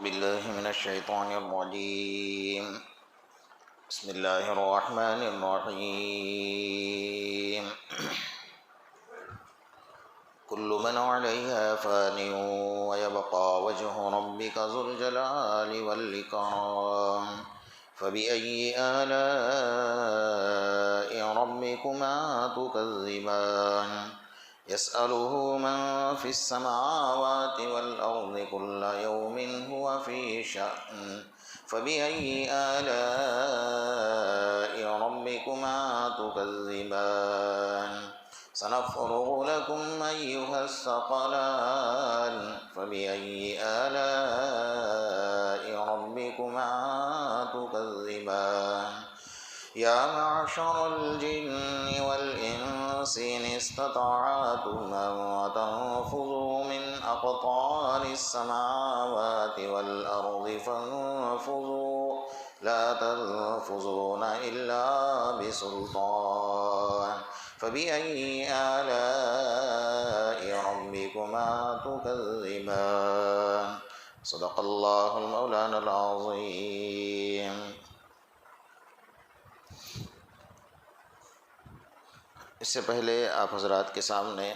بالله من الشيطان الرجيم. بسم الله الرحمن الرحيم. كل من عليها فان ويبقى وجه ربك ذو الجلال والإكرام فبأي آلاء ربكما تكذبان يسأله من في السماوات والأرض كل يوم هو في شأن فبأي آلاء ربكما تكذبان سنفرغ لكم أيها الثقلان فبأي آلاء ربكما تكذبان يا معشر الجن والإنس إن استطعتم أن تنفذوا من أقطار السماوات والأرض فانفذوا لا تنفذون إلا بسلطان فبأي آلاء ربكما تكذبان صدق الله المولانا العظيم. اس سے پہلے آپ حضرات کے سامنے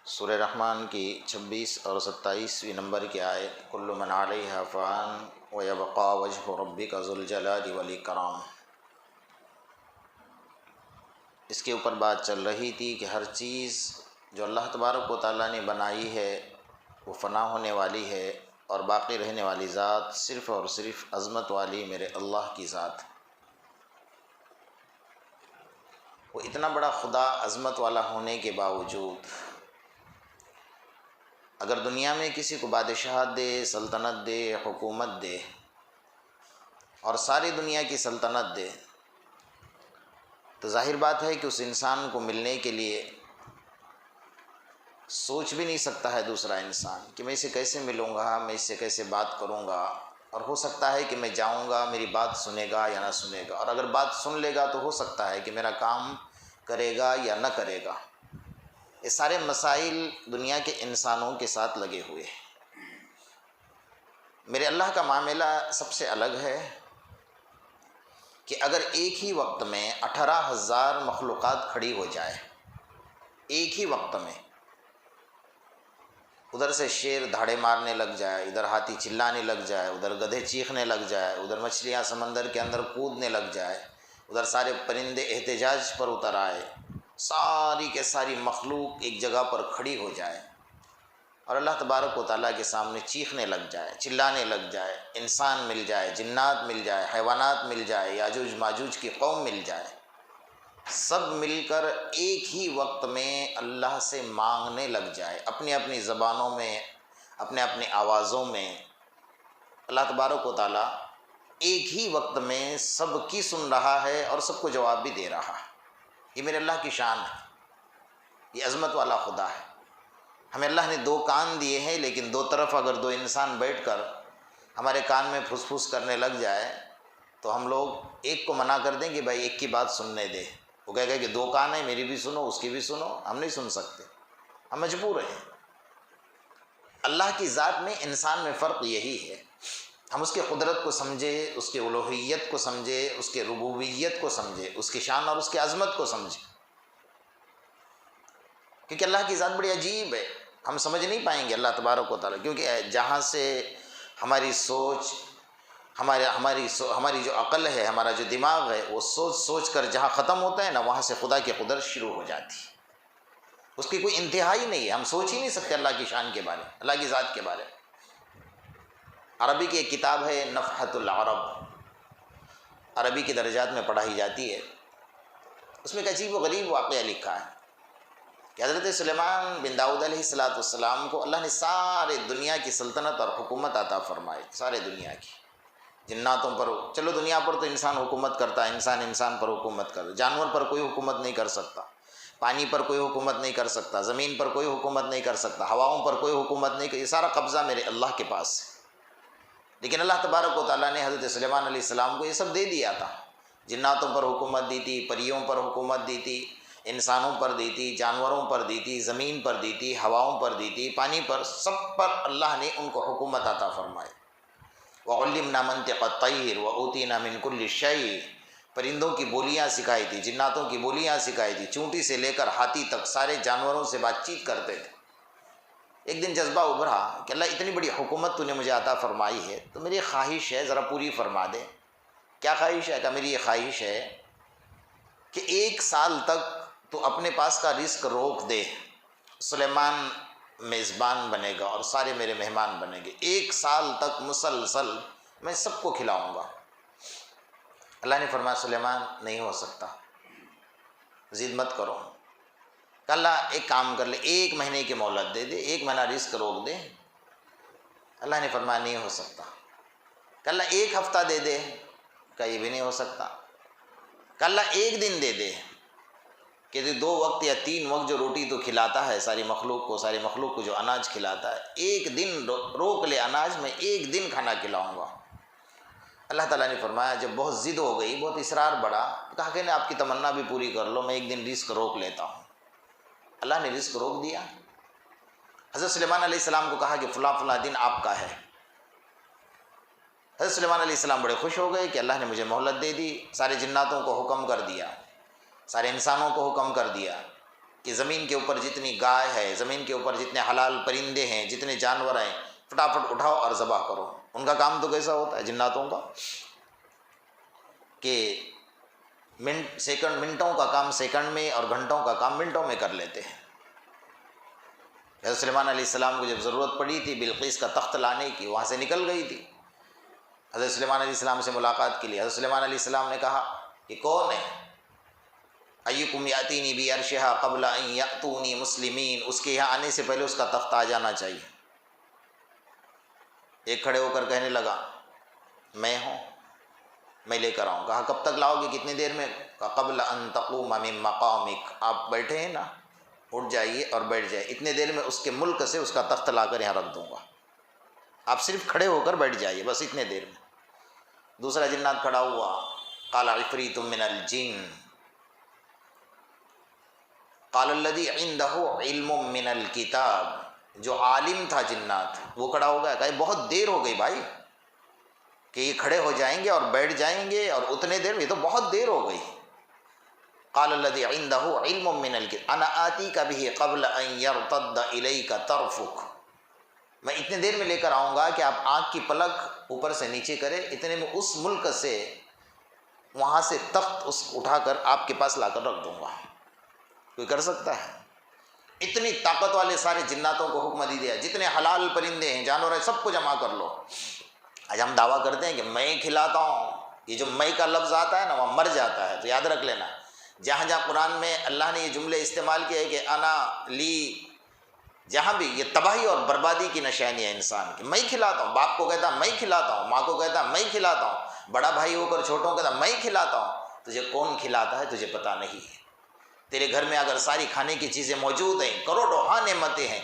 سورہ رحمان کی 26 اور 27ویں نمبر کی آیت کل من علیہا فان ویبقى وجہ ربک ذو الجلال والاکرام، اس کے اوپر بات چل رہی تھی کہ ہر چیز جو اللہ تبارک و تعالیٰ نے بنائی ہے وہ فنا ہونے والی ہے، اور باقی رہنے والی ذات صرف اور صرف عظمت والی میرے اللہ کی ذات۔ وہ اتنا بڑا خدا عظمت والا ہونے کے باوجود اگر دنیا میں کسی کو بادشاہت دے، سلطنت دے، حکومت دے اور ساری دنیا کی سلطنت دے، تو ظاہر بات ہے کہ اس انسان کو ملنے کے لیے سوچ بھی نہیں سکتا ہے دوسرا انسان کہ میں اسے کیسے ملوں گا، میں اس سے کیسے بات کروں گا، اور ہو سکتا ہے کہ میں جاؤں گا میری بات سنے گا یا نہ سنے گا، اور اگر بات سن لے گا تو ہو سکتا ہے کہ میرا کام کرے گا یا نہ کرے گا۔ یہ سارے مسائل دنیا کے انسانوں کے ساتھ لگے ہوئے ہیں۔ میرے اللہ کا معاملہ سب سے الگ ہے کہ اگر ایک ہی وقت میں 18,000 مخلوقات کھڑی ہو جائے، ایک ہی وقت میں، ادھر سے شیر دھاڑے مارنے لگ جائے، ادھر ہاتھی چلانے لگ جائے، ادھر گدھے چیخنے لگ جائے، ادھر مچھلیاں سمندر کے اندر کودنے لگ جائے، ادھر سارے پرندے احتجاج پر اتر آئے، ساری کے ساری مخلوق ایک جگہ پر کھڑی ہو جائے اور اللہ تبارک و تعالیٰ کے سامنے چیخنے لگ جائے، چلانے لگ جائے، انسان مل جائے، جنات مل جائے، حیوانات مل جائے، یاجوج ماجوج کی قوم مل جائے، سب مل کر ایک ہی وقت میں اللہ سے مانگنے لگ جائے، اپنی اپنی زبانوں میں، اپنے اپنے آوازوں میں، اللہ تبارک و تعالیٰ ایک ہی وقت میں سب کی سن رہا ہے اور سب کو جواب بھی دے رہا ہے۔ یہ میرے اللہ کی شان ہے، یہ عظمت والا خدا ہے۔ ہمیں اللہ نے 2 کان دیے ہیں، لیکن 2 طرف اگر 2 انسان بیٹھ کر ہمارے کان میں پھس پھس کرنے لگ جائے تو ہم لوگ ایک کو منع کر دیں کہ بھائی ایک کی بات سننے دے، وہ کہے گا کہ 2 کان ہیں، میری بھی سنو اس کی بھی سنو، ہم نہیں سن سکتے، ہم مجبور ہیں۔ اللہ کی ذات میں انسان میں فرق یہی ہے، ہم اس کی قدرت کو سمجھے، اس کی الوہیت کو سمجھے، اس کی ربوبیت کو سمجھے، اس کی شان اور اس کی عظمت کو سمجھے، کیونکہ اللہ کی ذات بڑی عجیب ہے، ہم سمجھ نہیں پائیں گے اللہ تبارک و تعالیٰ، کیونکہ جہاں سے ہماری سوچ، ہماری جو عقل ہے، ہمارا جو دماغ ہے، وہ سوچ کر جہاں ختم ہوتا ہے نا، وہاں سے خدا کی قدرت شروع ہو جاتی ہے، اس کی کوئی انتہا ہی نہیں ہے، ہم سوچ ہی نہیں سکتے اللہ کی شان کے بارے میں، اللہ کی ذات کے بارے میں۔ عربی کی ایک کتاب ہے نفحۃ العرب، عربی کے درجات میں پڑھائی جاتی ہے، اس میں ایک عجیب و غریب واقعہ لکھا ہے کہ حضرت سلیمان بن داؤد علیہ السلام کو اللہ نے سارے دنیا کی سلطنت اور حکومت عطا فرمائی، سارے دنیا کی، جناتوں پر، چلو دنیا پر تو انسان حکومت کرتا ہے، انسان پر حکومت کرتا، جانور پر کوئی حکومت نہیں کر سکتا، پانی پر کوئی حکومت نہیں کر سکتا، زمین پر کوئی حکومت نہیں کر سکتا، ہواؤں پر کوئی حکومت نہیں، یہ سارا قبضہ میرے اللہ کے پاس ہے۔ لیکن اللہ تبارک و تعالیٰ نے حضرت سلیمان علیہ السلام کو یہ سب دے دیا تھا، جناتوں پر حکومت دی تھی، پریوں پر حکومت دی تھی، انسانوں پر دی تھی، جانوروں پر دی تھی، زمین پر دی تھی، ہواؤں پر دی تھی، پانی پر، سب پر اللہ نے ان کو حکومت عطا فرمائی۔ وَعُلِّمْنَا مَنطِقَ الطَّيْرِ وَأُوتِينَا مِن كُلِّ شَيْءٍ، پرندوں کی بولیاں سکھائی تھی، جناتوں کی بولیاں سکھائی تھی، چونٹی سے لے کر ہاتھی تک سارے جانوروں سے بات چیت کرتے تھے۔ ایک دن جذبہ ابھرا کہ اللہ اتنی بڑی حکومت تو نے مجھے عطا فرمائی ہے، تو میری خواہش ہے ذرا پوری فرما دے۔ کیا خواہش ہے؟ کہ میری یہ خواہش ہے کہ 1 سال تک تو اپنے پاس کا رزق روک دے، سلیمان میزبان بنے گا اور سارے میرے مہمان بنیں گے، 1 سال تک مسلسل میں سب کو کھلاؤں گا۔ اللہ نے فرمایا سلیمان نہیں ہو سکتا، ضد مت کرو۔ کہ اللہ ایک کام کر لے، 1 مہینے کی مہلت دے دے، 1 مہینہ رزق روک دے۔ اللہ نے فرمایا نہیں ہو سکتا۔ کہ اللہ 1 ہفتہ دے دے، کہ یہ بھی نہیں ہو سکتا۔ کہ اللہ 1 دن دے دے، کہ 2 وقت یا 3 وقت جو روٹی تو کھلاتا ہے ساری مخلوق کو جو اناج کھلاتا ہے، 1 دن روک لے اناج، میں 1 دن کھانا کھلاؤں گا۔ اللہ تعالیٰ نے فرمایا جب بہت ضد ہو گئی، بہت اصرار بڑھا، کہا کہ آپ کی تمنا بھی پوری کر لو، میں 1 دن رزق روک لیتا ہوں۔ اللہ نے رزق روک دیا۔ حضرت سلیمان علیہ السلام کو کہا کہ فلاں فلاں دن آپ کا ہے۔ حضرت سلیمان علیہ السلام بڑے خوش ہو گئے کہ اللہ نے مجھے مہلت دے دی۔ سارے جناتوں کو حکم کر دیا، سارے انسانوں کو حکم کر دیا کہ زمین کے اوپر جتنی گائے ہے، زمین کے اوپر جتنے حلال پرندے ہیں، جتنے جانور ہیں، فٹافٹ اٹھاؤ اور ذبح کرو۔ ان کا کام تو کیسا ہوتا ہے جناتوں کا کہ منٹوں کا کام سیکنڈ میں اور گھنٹوں کا کام منٹوں میں کر لیتے ہیں۔ حضرت سلیمان علیہ السلام کو جب ضرورت پڑی تھی بلقیس کا تخت لانے کی، وہاں سے نکل گئی تھی حضرت سلیمان علیہ السلام سے ملاقات کے لیے۔ حضرت سلیمان علیہ السلام نے کہا کہ کون ہے؟ ایکم یاتینی بعرشھا قبل ان یاتونی مسلمین، اس کے یہاں آنے سے پہلے اس کا تخت آ جانا چاہیے۔ ایک کھڑے ہو کر کہنے لگا میں ہوں، میں لے کر آؤں۔ کہا کب تک لاؤ گے، کتنی دیر میں؟ کہا قبل ان تقوم من مقامک، آپ بیٹھے ہیں نا، اٹھ جائیے اور بیٹھ جائے، اتنے دیر میں اس کے ملک سے اس کا تخت لا کر یہاں رکھ دوں گا، آپ صرف کھڑے ہو کر بیٹھ جائیے، بس اتنے دیر میں۔ دوسرا جنات کھڑا ہوا، قال عفریت من الجن قال الذی عندہ علم من الکتاب، جو عالم تھا جنات وہ کھڑا ہو گیا، کہا بہت دیر ہو گئی بھائی کہ یہ کھڑے ہو جائیں گے اور بیٹھ جائیں گے اور اتنے دیر میں، یہ تو بہت دیر ہو گئی۔ قال الذی عندہ علم من الکتاب انا آتیک بہ قبل ان یرتد الیک طرفک، میں اتنے دیر میں لے کر آؤں گا کہ آپ آنکھ کی پلک اوپر سے نیچے کرے، اتنے میں اس ملک سے وہاں سے تخت اس اٹھا کر آپ کے پاس لا کر رکھ دوں گا۔ کوئی کر سکتا ہے؟ اتنی طاقت والے سارے جناتوں کو حکم دے دیا، جتنے حلال پرندے ہیں جانور ہیں سب کو جمع کر لو۔ آج ہم دعویٰ کرتے ہیں کہ میں کھلاتا ہوں، یہ جو میں کا لفظ آتا ہے نا وہاں مر جاتا ہے، تو یاد رکھ لینا جہاں جہاں قرآن میں اللہ نے یہ جملے استعمال کیے کہ انا لی، جہاں بھی یہ تباہی اور بربادی کی نشانی ہے انسان کی۔ میں کھلاتا ہوں، باپ کو کہتا میں کھلاتا ہوں، ماں کو کہتا میں کھلاتا ہوں، بڑا بھائی ہو کر چھوٹوں کو کہتا میں کھلاتا ہوں۔ تجھے کون کھلاتا ہے تجھے پتہ نہیں ہے۔ تیرے گھر میں اگر ساری کھانے کی چیزیں موجود ہیں، کروڑوں نعمتیں ہیں،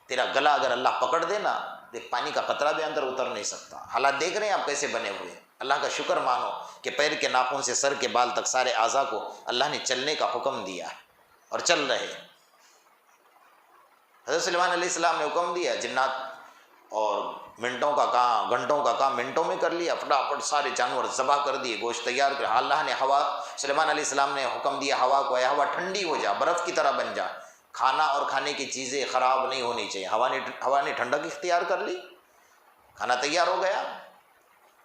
تیرا گلا اگر اللہ پکڑ دے نا، ایک پانی کا قطرہ بھی اندر اتر نہیں سکتا۔ حالات دیکھ رہے ہیں آپ کیسے بنے ہوئے۔ اللہ کا شکر مانو کہ پیر کے ناخن سے سر کے بال تک سارے اعضاء کو اللہ نے چلنے کا حکم دیا ہے اور چل رہے۔ حضرت سلیمان علیہ السلام نے حکم دیا، جنات اور منٹوں کا کام گھنٹوں کا کام منٹوں میں کر لیا، فٹافٹ سارے جانور ذبح کر دیے، گوشت تیار کر۔ اللہ نے ہوا، سلیمان علیہ السلام نے حکم دیا ہوا کو، اے ہوا ٹھنڈی ہو جا، برف کی طرح بن جا، کھانا اور کھانے کی چیزیں خراب نہیں ہونی چاہیے۔ ہوا نے ٹھنڈک اختیار کر لی، کھانا تیار ہو گیا،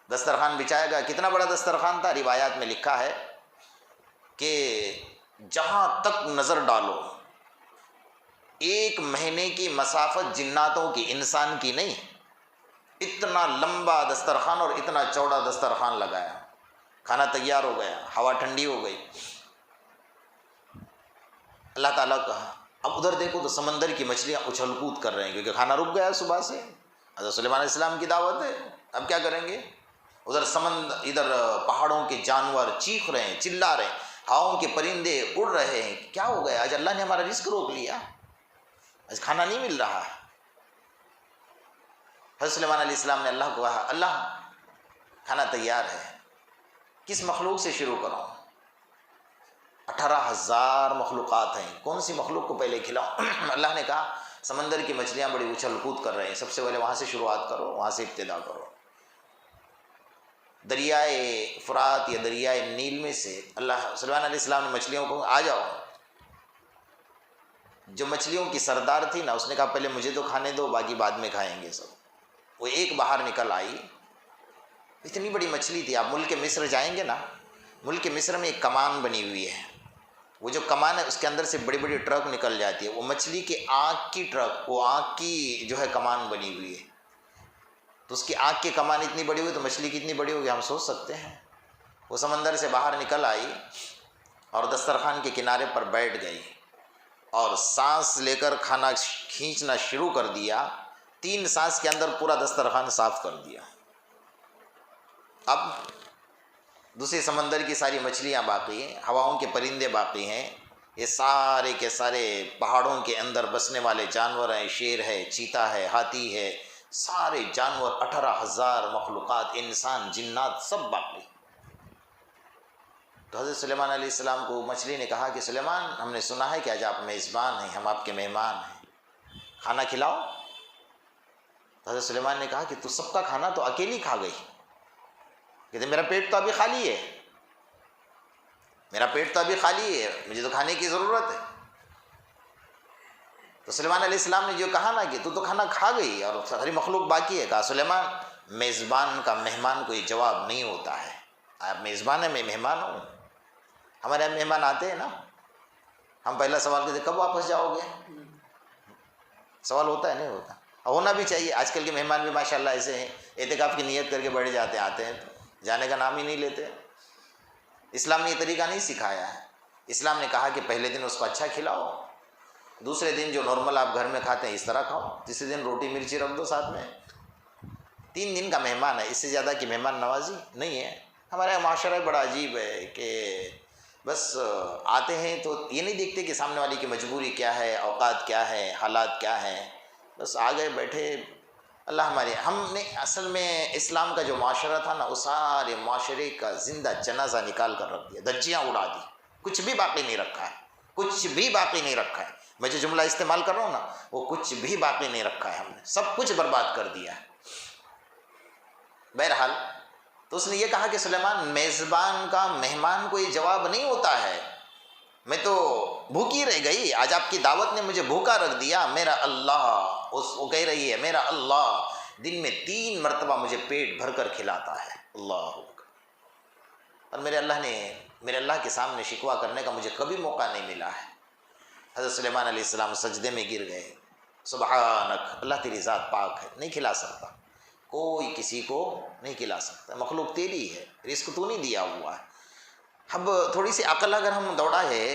دسترخوان بچایا گیا۔ کتنا بڑا دسترخوان تھا، روایات میں لکھا ہے کہ جہاں تک نظر ڈالو 1 مہینے کی مسافت جناتوں کی، انسان کی نہیں، اتنا لمبا دسترخوان اور اتنا چوڑا دسترخوان لگایا، کھانا تیار ہو گیا، ہوا ٹھنڈی ہو گئی۔ اللہ تعالیٰ کہا اب ادھر دیکھو تو سمندر کی مچھلیاں اچھل کود کر رہے ہیں کیونکہ کھانا رک گیا صبح سے، حضرت سلیمان علیہ السلام کی دعوت ہے، اب کیا کریں گے؟ ادھر پہاڑوں کے جانور چیخ رہے ہیں، چلا رہے ہیں، ہواؤں کے پرندے اڑ رہے ہیں، کیا ہو گیا؟ آج اللہ نے ہمارا رزق روک لیا، آج کھانا نہیں مل رہا۔ حضرت سلیمان علیہ السلام نے اللہ کو کہا اللہ کھانا تیار ہے، کس مخلوق سے شروع کروں؟ 18,000 مخلوقات ہیں، کون سی مخلوق کو پہلے کھلاؤں؟ اللہ نے کہا سمندر کی مچھلیاں بڑی اچھل کود کر رہے ہیں، سب سے پہلے وہاں سے شروعات کرو، وہاں سے ابتدا کرو۔ دریائے فرات یا دریائے نیل میں سے اللہ سلیمان علیہ السلام نے مچھلیوں کو آ جاؤ، جو مچھلیوں کی سردار تھی نا، اس نے کہا پہلے مجھے تو کھانے دو، باقی بعد میں کھائیں گے سب۔ وہ ایک باہر نکل آئی، اتنی بڑی مچھلی تھی۔ آپ ملک مصر جائیں گے نا، ملک مصر میں ایک کمان بنی ہوئی ہے، وہ جو کمان ہے اس کے اندر سے بڑی بڑی ٹرک نکل جاتی ہے، وہ مچھلی کی آنکھ کی ٹرک، وہ آنکھ کی جو ہے کمان بنی ہوئی ہے۔ تو اس کی آنکھ کی کمان اتنی بڑی ہوئی تو مچھلی کتنی بڑی ہوگی ہم سوچ سکتے ہیں۔ وہ سمندر سے باہر نکل آئی اور دسترخوان کے کنارے پر بیٹھ گئی اور سانس لے کر کھانا کھینچنا شروع کر دیا۔ 3 سانس کے اندر پورا دسترخوان صاف کر دیا۔ اب دوسرے سمندر کی ساری مچھلیاں باقی ہیں، ہواؤں کے پرندے باقی ہیں، یہ سارے کے سارے پہاڑوں کے اندر بسنے والے جانور ہیں، شیر ہے، چیتا ہے، ہاتھی ہے، سارے جانور 18,000 مخلوقات، انسان، جنات، سب باقی۔ تو حضرت سلیمان علیہ السلام کو مچھلی نے کہا کہ سلیمان، ہم نے سنا ہے کہ آج آپ میزبان ہیں، ہم آپ کے مہمان ہیں، کھانا کھلاؤ۔ تو حضرت سلیمان نے کہا کہ تو سب کا کھانا تو اکیلی کھا گئی، کہتے میرا پیٹ تو ابھی خالی ہے، میرا پیٹ تو ابھی خالی ہے، مجھے تو کھانے کی ضرورت ہے۔ تو سلیمان علیہ السلام نے جو کہا نا کہ تو کھانا کھا گئی اور ساری مخلوق باقی ہے، کہا سلیمان میزبان کا مہمان کوئی جواب نہیں ہوتا ہے، آپ میزبان ہیں، میں مہمان ہوں۔ ہمارے یہاں مہمان آتے ہیں نا، ہم پہلا سوال کرتے کب واپس جاؤ گے؟ سوال ہوتا ہے نہیں ہوتا؟ ہونا بھی چاہیے۔ آج کل کے مہمان بھی ماشاءاللہ ایسے ہیں، اعتکاف کی نیت کر کے بیٹھ جاتے ہیں، آتے ہیں تو جانے کا نام ہی نہیں لیتے۔ اسلام نے یہ طریقہ نہیں سکھایا ہے۔ اسلام نے کہا کہ پہلے دن اس کو اچھا کھلاؤ، دوسرے دن جو نارمل آپ گھر میں کھاتے ہیں اس طرح کھاؤ، تیسرے دن روٹی مرچی رکھ دو ساتھ میں۔ 3 دن کا مہمان ہے، اس سے زیادہ کی مہمان نوازی نہیں ہے۔ ہمارا معاشرہ بڑا عجیب ہے کہ بس آتے ہیں تو یہ نہیں دیکھتے کہ سامنے والی کی مجبوری کیا ہے، اوقات کیا ہے، حالات کیا ہیں، بس آ گئے بیٹھے۔ اللہ ہمارے، ہم نے اصل میں اسلام کا جو معاشرہ تھا نا، وہ سارے معاشرے کا زندہ جنازہ نکال کر رکھ دیا، دھجیاں اڑا دی، کچھ بھی باقی نہیں رکھا ہے، کچھ بھی باقی نہیں رکھا ہے۔ میں جو جملہ استعمال کر رہا ہوں نا، وہ کچھ بھی باقی نہیں رکھا ہے، ہم نے سب کچھ برباد کر دیا ہے۔ بہرحال تو اس نے یہ کہا کہ سلیمان، میزبان کا مہمان کو یہ جواب نہیں ہوتا ہے، میں تو بھوکی رہ گئی، آج آپ کی دعوت نے مجھے بھوکا رکھ دیا۔ میرا اللہ، وہ کہہ رہی ہے میرا اللہ دن میں 3 مرتبہ مجھے پیٹ بھر کر کھلاتا ہے، اللہ اکبر، اور میرے اللہ کے سامنے شکوہ کرنے کا مجھے کبھی موقع نہیں ملا ہے۔ حضرت سلیمان علیہ السلام سجدے میں گر گئے، سبحانک، اللہ تیری ذات پاک ہے، نہیں کھلا سکتا، کوئی کسی کو نہیں کھلا سکتا، مخلوق تیری ہے، رزق تو نہیں دیا ہوا ہے۔ اب تھوڑی سی عقل اگر ہم دوڑا ہے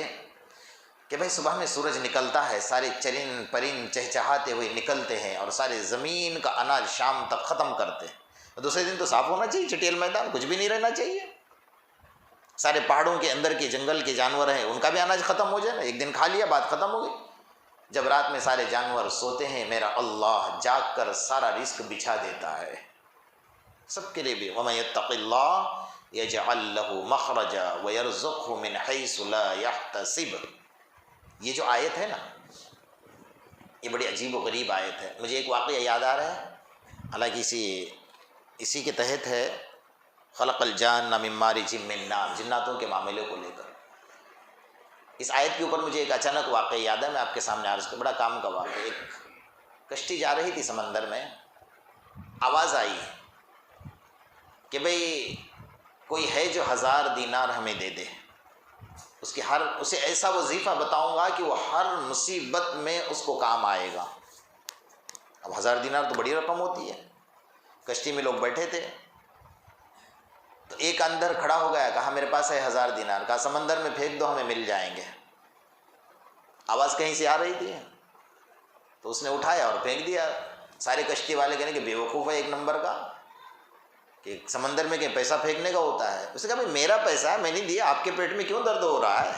کہ بھائی صبح میں سورج نکلتا ہے، سارے چرند پرند چہچہاتے ہوئے نکلتے ہیں اور سارے زمین کا اناج شام تک ختم کرتے ہیں، دوسرے دن تو صاف ہونا چاہیے، چٹیل میدان، کچھ بھی نہیں رہنا چاہیے، سارے پہاڑوں کے اندر کے جنگل کے جانور ہیں ان کا بھی اناج ختم ہو جائے نا، ایک دن کھا لیا بات ختم ہو گئی۔ جب رات میں سارے جانور سوتے ہیں، میرا اللہ جاگ کر سارا رزق بچھا دیتا ہے سب کے لیے بھی۔ وَمَن يَتَّقِ اللَّهَ يَجْعَل لَّهُ مَخْرَجًا وَيَرْزُقْهُ مِنْ حَيْثُ لَا يَحْتَسِبُ، یہ جو آیت ہے نا، یہ بڑی عجیب و غریب آیت ہے۔ مجھے ایک واقعہ یاد آ رہا ہے، حالانکہ اسی کے تحت ہے، خلق الجان من مارج من نار، جناتوں کے معاملے کو لے کر اس آیت کے اوپر مجھے ایک اچانک واقعہ یاد ہے، میں آپ کے سامنے عرض کروں، بڑا کام کا واقعہ۔ ایک کشتی جا رہی تھی سمندر میں، آواز آئی کہ بھئی کوئی ہے جو 1000 دینار ہمیں دے دے، اسے ایسا وظیفہ بتاؤں گا کہ وہ ہر مصیبت میں اس کو کام آئے گا۔ اب 1000 دینار تو بڑی رقم ہوتی ہے۔ کشتی میں لوگ بیٹھے تھے تو ایک اندر کھڑا ہو گیا، کہا میرے پاس ہے 1000 دینار، کہا سمندر میں پھینک دو، ہمیں مل جائیں گے۔ آواز کہیں سے آ رہی تھی تو اس نے اٹھایا اور پھینک دیا۔ سارے کشتی والے کہنے کہ بیوقوف ہے ایک نمبر کا، کہ سمندر میں کہیں پیسہ پھینکنے کا ہوتا ہے۔ اس نے کہا بھائی میرا پیسہ ہے، میں نہیں دیا، آپ کے پیٹ میں کیوں درد ہو رہا ہے؟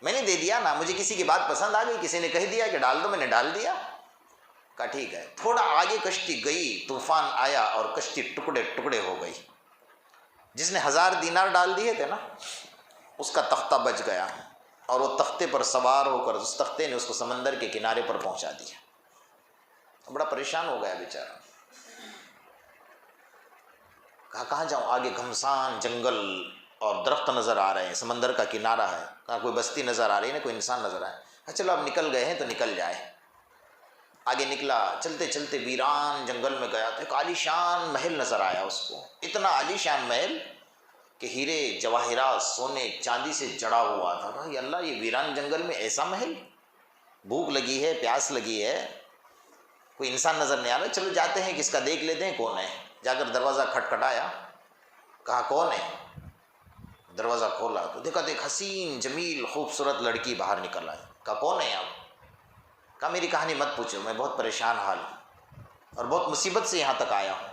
میں نے دے دیا نا، مجھے کسی کی بات پسند آ گئی، کسی نے کہہ دیا کہ ڈال دو، میں نے ڈال دیا۔ کہا ٹھیک ہے۔ تھوڑا آگے کشتی گئی، طوفان آیا اور کشتی ٹکڑے ٹکڑے ہو گئی۔ جس نے 1000 دینار ڈال دیے تھے نا، اس کا تختہ بچ گیا اور وہ تختے پر سوار ہو کر اس تختے نے اس کو سمندر کے کنارے پر پہنچا دیا. بڑا پریشان ہو گیا بیچارہ. کہا کہاں جاؤں؟ آگے گھمسان جنگل اور درخت نظر آ رہے ہیں، سمندر کا کنارہ ہے. کہا کوئی بستی نظر آ رہی ہے نا، کوئی انسان نظر آئے. چلو اب نکل گئے ہیں تو نکل جائے. آگے نکلا، چلتے چلتے ویران جنگل میں گیا تو ایک عالیشان محل نظر آیا اس کو. اتنا عالیشان محل کہ ہیرے جواہرات سونے چاندی سے جڑا ہوا تھا. کہا یا اللہ، یہ ویران جنگل میں ایسا محل؟ بھوک لگی ہے، پیاس لگی ہے، کوئی انسان نظر نہیں آ رہا. چلو جاتے ہیں، کس کا دیکھ لیتے ہیں کون ہے. جا کر دروازہ کھٹکھٹایا. کہا کون ہے؟ دروازہ کھولا تو دیکھا تو ایک حسین جمیل خوبصورت لڑکی باہر نکل آئی. کہا کون ہے آپ؟ کہا میری کہانی مت پوچھو، میں بہت پریشان حال ہوں اور بہت مصیبت سے یہاں تک آیا ہوں.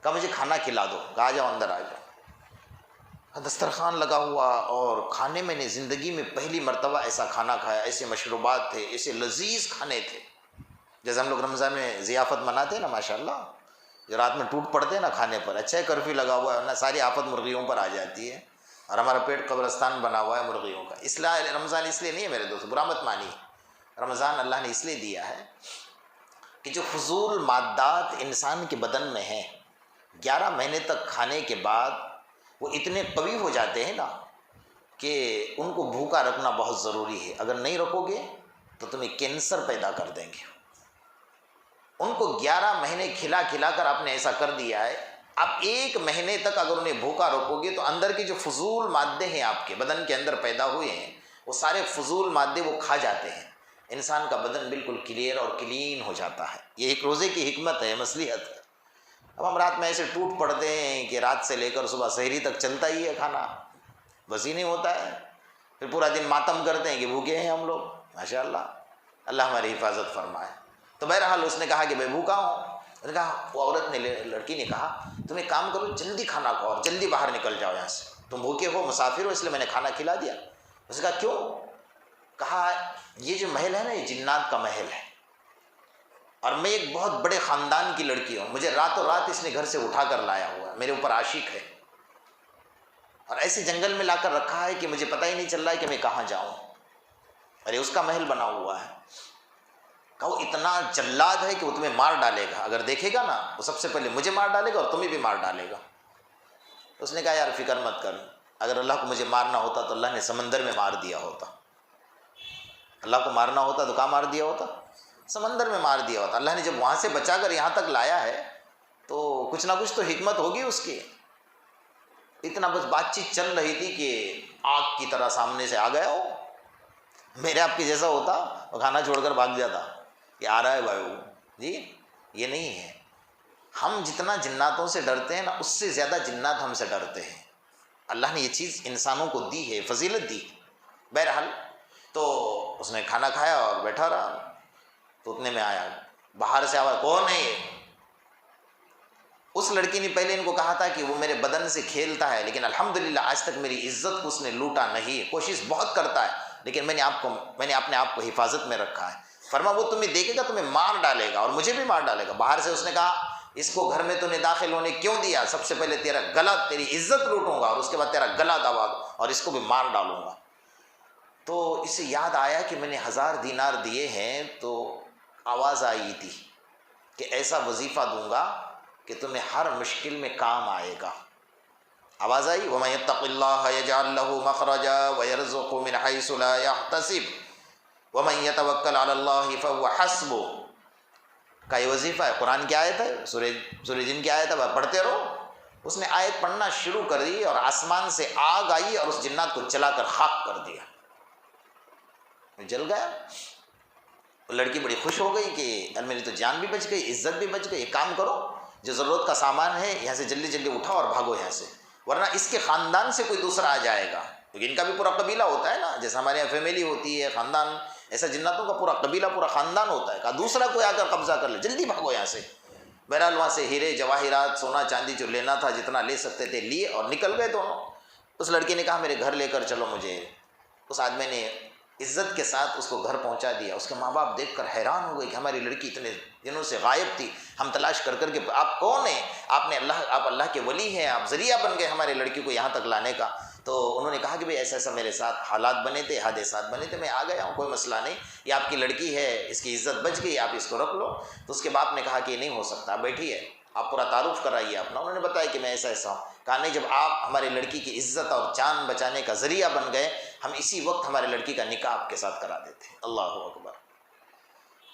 کہا مجھے کھانا کھلا دو. کہا آ جاؤ اندر آ جاؤ. دسترخوان لگا ہوا اور کھانے میں نے زندگی میں پہلی مرتبہ ایسا کھانا کھایا. ایسے مشروبات تھے، ایسے لذیذ کھانے تھے جیسے ہم لوگ رمضان میں ضیافت مناتے ہیں نا، ماشاءاللہ، جو رات میں ٹوٹ پڑتے ہیں نا کھانے پر. اچھا ہے کرفیو لگا ہوا ہے نا، ساری آفت مرغیوں پر آ جاتی ہے اور ہمارا پیٹ قبرستان بنا ہوا ہے مرغیوں کا. اس لیے رمضان اس لیے نہیں ہے میرے دوست، برا مت مانی. رمضان اللہ نے اس لیے دیا ہے کہ جو فضول مادات انسان کے بدن میں ہیں 11 مہینے تک کھانے کے بعد وہ اتنے قوی ہو جاتے ہیں نا کہ ان کو بھوکا رکھنا بہت ضروری ہے. اگر نہیں رکھو گے تو تمہیں کینسر پیدا کر دیں گے. ان کو 11 مہینے کھلا کھلا کر آپ نے ایسا کر دیا ہے. آپ 1 مہینے تک اگر انہیں بھوکا رکھو گے تو اندر کی جو فضول مادے ہیں آپ کے بدن کے اندر پیدا ہوئے ہیں، وہ سارے فضول مادے وہ کھا جاتے ہیں. انسان کا بدن بالکل کلیئر اور کلین ہو جاتا ہے. یہ ایک روزے کی حکمت ہے، مصلحت ہے. اب ہم رات میں ایسے ٹوٹ پڑتے ہیں کہ رات سے لے کر صبح سحری تک چلتا ہی ہے کھانا، بس ہی نہیں ہوتا ہے. پھر پورا دن ماتم کرتے ہیں کہ بھوکے ہیں ہم لوگ. ماشاءاللہ، اللہ ہماری حفاظت فرمائے. تو بہرحال اس نے کہا کہ میں بھوکا ہوں. اس نے کہا، وہ عورت نے، لڑکی نے کہا تم ایک کام کرو، جلدی کھانا کھاؤ اور جلدی باہر نکل جاؤ یہاں سے. تم بھوکے ہو، مسافر ہو، اس لیے میں نے کھانا کھلا دیا. اس نے کہا کیوں؟ کہا یہ جو محل ہے نا، یہ جنات کا محل ہے اور میں ایک بہت بڑے خاندان کی لڑکی ہوں. مجھے راتوں رات اس نے گھر سے اٹھا کر لایا ہوا ہے، میرے اوپر عاشق ہے اور ایسے جنگل میں لا کر رکھا ہے کہ مجھے پتہ ہی نہیں چل رہا ہے کہ میں کہاں جاؤں. ارے اس کا محل بنا ہوا ہے. کہا وہ اتنا جلاد ہے کہ وہ تمہیں مار ڈالے گا. اگر دیکھے گا نا وہ سب سے پہلے مجھے مار ڈالے گا اور تمہیں بھی مار ڈالے گا. اس نے کہا یار فکر مت کر، اگر اللہ کو مجھے مارنا ہوتا تو اللہ نے سمندر میں مار دیا ہوتا. اللہ کو مارنا ہوتا تو کہاں مار دیا ہوتا؟ سمندر میں مار دیا ہوتا. اللہ نے جب وہاں سے بچا کر یہاں تک لایا ہے تو کچھ نہ کچھ تو حکمت ہوگی اس کی. اتنا بس بات چیت چل رہی تھی کہ آگ کی طرح سامنے سے آ گیا ہو. میرے آپ کے جیسا ہوتا وہ کھانا چھوڑ کر بھاگ جاتا کہ آ رہا ہے بھائی وہ. جی یہ نہیں ہے. ہم جتنا جناتوں سے ڈرتے ہیں نا، اس سے زیادہ جنات ہم سے ڈرتے ہیں. اللہ نے یہ چیز انسانوں کو دی ہے، فضیلت دی. بہرحال تو اس نے کھانا کھایا اور بیٹھا رہا. تو اتنے میں آیا، باہر سے آواز، کون ہے یہ؟ اس لڑکی نے پہلے ان کو کہا تھا کہ وہ میرے بدن سے کھیلتا ہے لیکن الحمدللہ آج تک میری عزت کو اس نے لوٹا نہیں. کوشش بہت کرتا ہے لیکن میں نے اپنے آپ کو حفاظت میں رکھا ہے. فرما وہ تمہیں دیکھے گا تمہیں مار ڈالے گا اور مجھے بھی مار ڈالے گا. باہر سے اس نے کہا اس کو گھر میں تو نے داخل ہونے کیوں دیا؟ سب سے پہلے تیرا گلا، تیری عزت لوٹوں گا اور اس کے بعد تیرا گلا دبا اور اس کو بھی مار ڈالوں گا. تو اسے یاد آیا کہ میں نے 1000 دینار دیے ہیں. تو آواز آئی تھی کہ ایسا وظیفہ دوں گا کہ تمہیں ہر مشکل میں کام آئے گا. آواز آئی، وَمَن يَتَّقِ اللَّهَ يَجْعَل لَّهُ مَخْرَجًا وَيَرْزُقْهُ مِنْ حَيْثُ لَا يَحْتَسِبُ وَمَن يَتَوَكَّلْ عَلَى اللَّهِ فَهُوَ حَسْبُهُ کا یہ وظیفہ ہے. قرآن کی آیت ہے، سورہ جن کی آیت ہے، پڑھتے رہو. اس نے آیت پڑھنا شروع کر دی اور آسمان سے آگ آئی اور اس جنات کو جلا کر خاک کر دیا. جل گیا. لڑکی بڑی خوش ہو گئی کہ میری تو جان بھی بچ گئی، عزت بھی بچ گئی. ایک کام کرو، جو ضرورت کا سامان ہے یہاں سے جلدی جلدی اٹھاؤ اور بھاگو یہاں سے، ورنہ اس کے خاندان سے کوئی دوسرا آ جائے گا. کیونکہ ان کا بھی پورا قبیلہ ہوتا ہے نا، جیسے ہمارے یہاں فیملی ہوتی ہے، خاندان، ایسا جناتوں کا پورا قبیلہ، پورا خاندان ہوتا ہے. کہا دوسرا کوئی آ کر قبضہ کر لے، جلدی بھاگو یہاں سے. بہرحال وہاں سے ہیرے جواہرات سونا چاندی جو لینا تھا جتنا لے سکتے تھے لیے اور نکل گئے دونوں. اس لڑکی نے کہا میرے گھر لے کر چلو مجھے. اس آدمی نے عزت کے ساتھ اس کو گھر پہنچا دیا. اس کے ماں باپ دیکھ کر حیران ہو گئے کہ ہماری لڑکی اتنے دنوں سے غائب تھی، ہم تلاش کر کر کے، آپ کون ہیں؟ آپ اللہ کے ولی ہیں، آپ ذریعہ بن گئے ہماری لڑکی کو یہاں تک لانے کا. تو انہوں نے کہا کہ بھئی ایسا ایسا میرے ساتھ حالات بنے تھے، حادثات بنے تھے، میں آ گیا ہوں، کوئی مسئلہ نہیں، یہ آپ کی لڑکی ہے، اس کی عزت بچ گئی، آپ اس کو رکھ لو۔ تو اس کے باپ نے کہا کہ یہ نہیں ہو سکتا، بیٹھی ہے، آپ پورا تعارف کرائیے اپنا۔ انہوں نے بتایا کہ میں ایسا ایسا ہوں۔ کہا نہیں، جب آپ ہماری لڑکی کی عزت اور جان بچانے کا ذریعہ بن گئے، ہم اسی وقت ہماری لڑکی کا نکاح آپ کے ساتھ کرا دیتے ہیں۔ اللہ اکبر!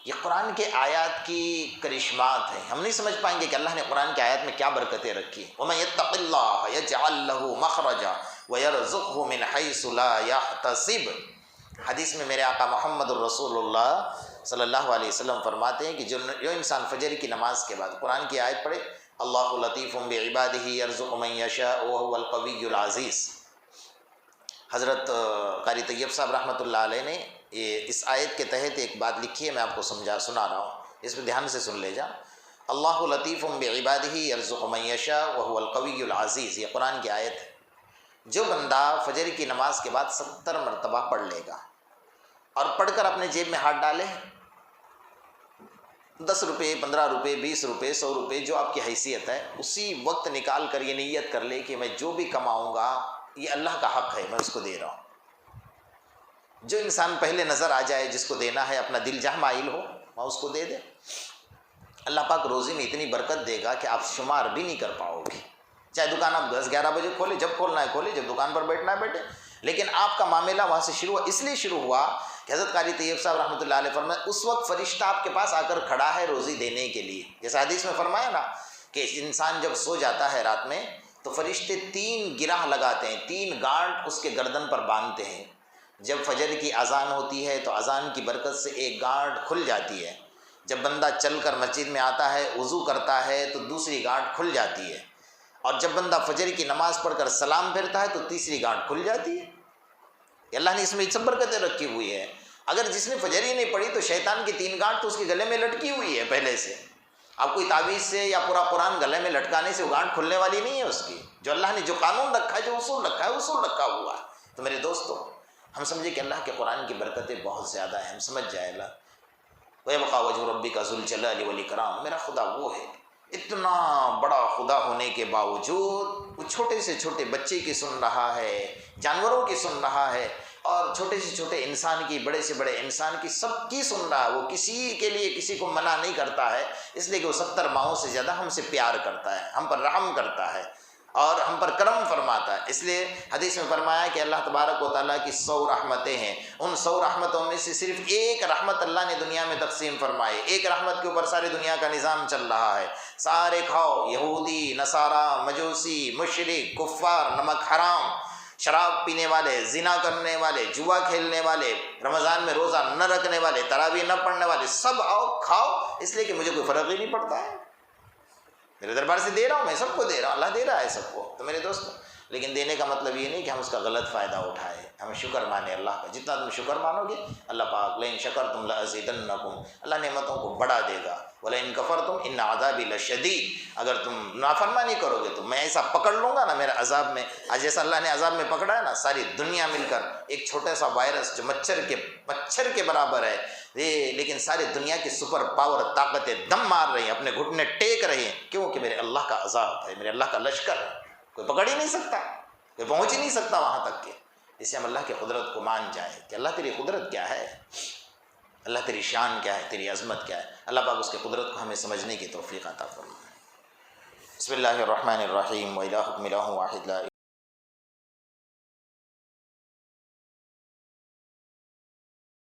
یہ قرآن کے آیات کی کرشمات ہیں، ہم نہیں سمجھ پائیں گے کہ اللہ نے قرآن کی آیات میں کیا برکتیں رکھی ہیں۔ وَمَن يَتَّقِ اللَّهَ يَجْعَل لَّهُ مَخْرَجًا وَيَرْزُقْهُ مِنْ حَيْثُ لَا يَحْتَسِبُ۔ حدیث میں میرے آقا محمد الرسول اللہ صلی اللہ علیہ وسلم فرماتے ہیں کہ جو انسان فجر کی نماز کے بعد قرآن کی آیت پڑھے، اللہ لطیف بعبادہ یرزق من یشاء وهو القوی العزیز۔ حضرت قاری طیب صاحب رحمۃ اللہ علیہ نے اس آیت کے تحت ایک بات لکھی ہے، میں آپ کو سنا رہا ہوں، اس پہ دھیان سے سن لے جا۔ اللہ لطیف بعبادہ یرزق من یشاء وهو القوی العزیز، یہ قرآن کی آیت ہے۔ جو بندہ فجر کی نماز کے بعد 70 مرتبہ پڑھ لے گا اور پڑھ کر اپنے جیب میں ہاتھ ڈالے، 10 روپے، 15 روپے، 20 روپے، 100 روپے، جو آپ کی حیثیت ہے، اسی وقت نکال کر یہ نیت کر لے کہ میں جو بھی کماؤں گا یہ اللہ کا حق ہے، میں اس کو دے رہا ہوں۔ جو انسان پہلے نظر آ جائے، جس کو دینا ہے، اپنا دل جہاں مائل ہو وہاں اس کو دے دے۔ اللہ پاک روزی میں اتنی برکت دے گا کہ آپ شمار بھی نہیں کر پاؤ گے۔ چاہے دکان آپ 10-11 بجے کھولے، جب کھولنا ہے کھولے، جب دکان پر بیٹھنا ہے بیٹھے، لیکن آپ کا معاملہ وہاں سے شروع ہوا، اس لیے شروع ہوا کہ حضرت قاری طیب صاحب رحمۃ اللہ علیہ فرمائے اس وقت فرشتہ آپ کے پاس آ کر کھڑا ہے روزی دینے کے لیے۔ جیسا حدیث میں فرمایا نا کہ انسان جب سو جاتا ہے رات میں تو فرشتے 3 گرہ لگاتے ہیں، 3 گانٹ اس کے گردن پر باندھتے ہیں۔ جب فجر کی اذان ہوتی ہے تو اذان کی برکت سے ایک گانٹ کھل جاتی ہے، جب بندہ چل کر مسجد میں آتا ہے، وضو کرتا ہے تو دوسری گانٹ کھل جاتی ہے، اور جب بندہ فجر کی نماز پڑھ کر سلام پھرتا ہے تو تیسری گانٹ کھل جاتی ہے۔ اللہ نے اس میں سب برکتیں رکھی ہوئی ہے۔ اگر جس نے فجر ہی نہیں پڑھی تو شیطان کی 3 گانٹ تو اس کے گلے میں لٹکی ہوئی ہے پہلے سے۔ اب کوئی تعویذ سے یا پورا قرآن گلے میں لٹکانے سے وہ گانٹ کھلنے والی نہیں ہے اس کی۔ جو اللہ نے جو قانون رکھا ہے، جو اصول رکھا ہے، اصول رکھا ہوا ہے۔ تو میرے دوستو، ہم سمجھے کہ اللہ کے قرآن کی برکتیں بہت زیادہ ہیں، ہم سمجھ جائے اللہ وَيَبْقَى وَجْهُ رَبِّكَ ذُو الْجَلَالِ وَالْإِكْرَامِ، میرا خدا وہ ہے۔ اتنا بڑا خدا ہونے کے باوجود وہ چھوٹے سے چھوٹے بچے کی سن رہا ہے، جانوروں کی سن رہا ہے، اور چھوٹے سے چھوٹے انسان کی، بڑے سے بڑے انسان کی، سب کی سن رہا ہے۔ وہ کسی کے لیے کسی کو منع نہیں کرتا ہے، اس لیے کہ وہ 70 ماہوں سے زیادہ ہم سے پیار کرتا ہے، ہم پر رحم کرتا ہے اور ہم پر کرم فرماتا ہے۔ اس لیے حدیث میں فرمایا کہ اللہ تبارک و تعالیٰ کی 100 رحمتیں ہیں، ان 100 رحمتوں میں سے صرف ایک رحمت اللہ نے دنیا میں تقسیم فرمائی، ایک رحمت کے اوپر ساری دنیا کا نظام چل رہا ہے۔ سارے کھاؤ، یہودی، نصارہ، مجوسی، مشرک، کفار، نمک حرام، شراب پینے والے، زنا کرنے والے، جوا کھیلنے والے، رمضان میں روزہ نہ رکھنے والے، تراویح نہ پڑھنے والے، سب آؤ کھاؤ، اس لیے کہ مجھے کوئی فرق ہی نہیں پڑتا ہے، میرے دربار سے دے رہا ہوں، میں سب کو دے رہا ہوں، اللہ دے رہا ہے سب کو۔ تو میرے دوستو، لیکن دینے کا مطلب یہ نہیں کہ ہم اس کا غلط فائدہ اٹھائیں، ہم شکر مانیں اللہ کا۔ جتنا تم شکر مانو گے، اللہ پاک لئن شکرتم لازیدنکم، اللہ نعمتوں کو بڑھا دے گا، ولئن کفرتم ان عذابی لشدید، اگر تم نافرمانی کرو گے تو میں ایسا پکڑ لوں گا نا میرے عذاب میں، آج جیسا اللہ نے عذاب میں پکڑا ہے نا، ساری دنیا مل کر ایک چھوٹا سا وائرس جو مچھر کے برابر ہے، لیکن ساری دنیا کی سپر پاور طاقتیں دم مار رہی ہیں، اپنے گھٹنے ٹیک رہی ہیں، کیوں کہ میرے اللہ کا عذاب ہے، میرے اللہ کا لشکر ہے، کوئی پکڑ ہی نہیں سکتا، کوئی پہنچ ہی نہیں سکتا وہاں تک کہ اس سے ہم اللہ کی قدرت کو مان جائیں کہ اللہ تیری قدرت کیا ہے، اللہ تیری شان کیا ہے، تیری عظمت کیا ہے۔ اللہ پاک اس کی قدرت کو ہمیں سمجھنے کی توفیق عطا فرمائے۔ بسم اللہ الرحمن الرحیم، وَإِلَٰهُكُمْ إِلَٰهٌ وَاحِدٌ لا